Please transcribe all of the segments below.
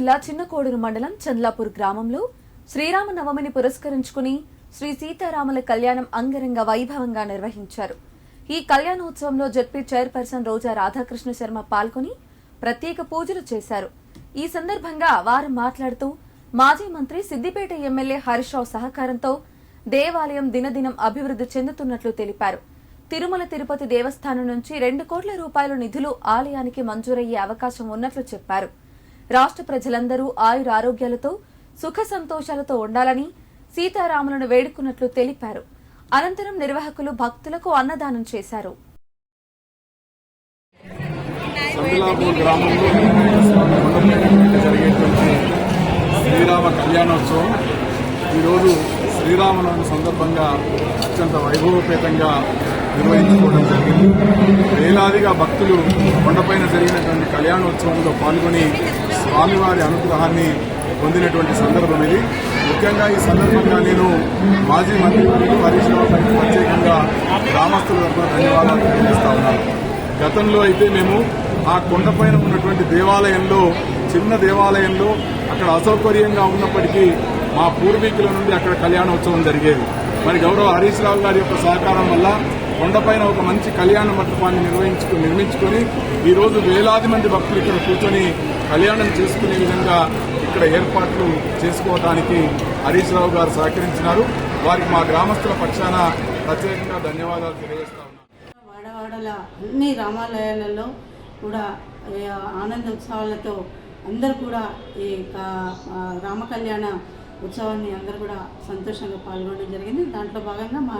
జిల్లా చిన్నకోడూరు మండలం చంద్లాపూర్ గ్రామంలో శ్రీరామనవమిని పురస్కరించుకుని శ్రీ సీతారాముల కళ్యాణం అంగరంగ వైభవంగా నిర్వహించారు. ఈ కళ్యాణోత్సవంలో జెడ్పీ చైర్పర్సన్ రోజా రాధాకృష్ణ శర్మ పాల్గొని ప్రత్యేక పూజలు చేశారు. ఈ సందర్భంగా వారు మాట్లాడుతూ మాజీ మంత్రి సిద్దిపేట ఎమ్మెల్యే హరీష్ రావు సహకారంతో దేవాలయం దినదినం అభివృద్ధి చెందుతున్నట్లు తెలిపారు. తిరుమల తిరుపతి దేవస్థానం నుంచి 2 కోట్ల రూపాయల నిధులు ఆలయానికి మంజూరయ్యే అవకాశం ఉన్నట్లు చెప్పారు. రాష్ట్ర ప్రజలందరూ ఆయురారోగ్యాలతో సుఖ సంతోషాలతో ఉండాలని సీతారాములను వేడుకున్నట్లు తెలిపారు. అనంతరం నిర్వాహకులు భక్తులకు అన్నదానం చేశారు. శ్రీరామ కళ్యాణోత్సవం ఈరోజు శ్రీరామనవమి సందర్భంగా అత్యంత వైభవపేతంగా నిర్వహించుకోవడం జరిగింది. వేలాదిగా భక్తులు కొండపైన జరిగినటువంటి కళ్యాణోత్సవంలో పాల్గొని స్వామివారి అనుగ్రహాన్ని పొందినటువంటి సందర్భం ఇది. ముఖ్యంగా ఈ సందర్భంగా నేను మాజీ మంత్రి హరీష్ రావు గారికి ప్రత్యేకంగా గ్రామస్తుల తరఫున ధన్యవాదాలు తెలియజేస్తా ఉన్నాను. గతంలో అయితే మేము ఆ కొండపైన ఉన్నటువంటి దేవాలయంలో, చిన్న దేవాలయంలో అక్కడ అసౌకర్యంగా ఉన్నప్పటికీ మా పూర్వీకుల నుండి అక్కడ కళ్యాణోత్సవం జరిగేది. మరి గౌరవ హరీష్ రావు గారి యొక్క సహకారం వల్ల కొండపైన ఒక మంచి కళ్యాణ మండపాన్ని నిర్మించుకొని ఈరోజు వేలాది మంది భక్తులు ఇక్కడ కూర్చొని కళ్యాణం చేసుకునే విధంగా ఇక్కడ ఏర్పాట్లు చేసుకోవడానికి హరీష్ రావు గారు సహకరించినారు. వారికి మా గ్రామస్తుల పక్షాన ప్రత్యేకంగా ధన్యవాదాలు తెలియజేస్తా ఉన్నాను. వాడవాడల అన్ని రామాలయాలలో కూడా ఆనంద ఉత్సవాలతో అందరూ కూడా ఈ రామ కళ్యాణ ఉత్సవాన్ని అందరూ కూడా సంతోషంగా పాల్గొనడం జరిగింది. దాంట్లో భాగంగా మా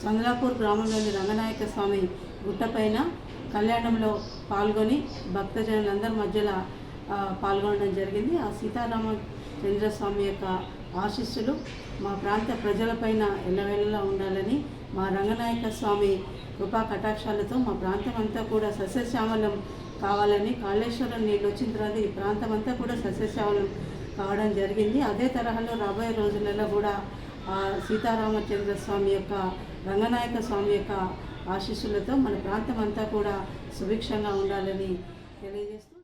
చంద్లాపూర్ గ్రామంలోని రంగనాయక స్వామి గుట్టపైన కళ్యాణంలో పాల్గొని భక్తజనులందరి మధ్యలో పాల్గొనడం జరిగింది. ఆ సీతారామచంద్ర స్వామి యొక్క ఆశీస్సులు మా ప్రాంత ప్రజలపైన ఎల్లవేళలా ఉండాలని, మా రంగనాయక స్వామి కృపా కటాక్షాలతో మా ప్రాంతం అంతా కూడా సస్యశ్యామలం కావాలని, కాళేశ్వరం నీళ్ళు వచ్చిన తర్వాత ఈ ప్రాంతం అంతా కూడా సస్యశ్యామలం కావడం జరిగింది. అదే తరహాలో రాబోయే రోజులలో కూడా సీతారామచంద్ర స్వామి యొక్క, రంగనాయక స్వామి యొక్క ఆశీస్సులతో మన ప్రాంతం అంతా కూడా సుభిక్షంగా ఉండాలని తెలియజేస్తూ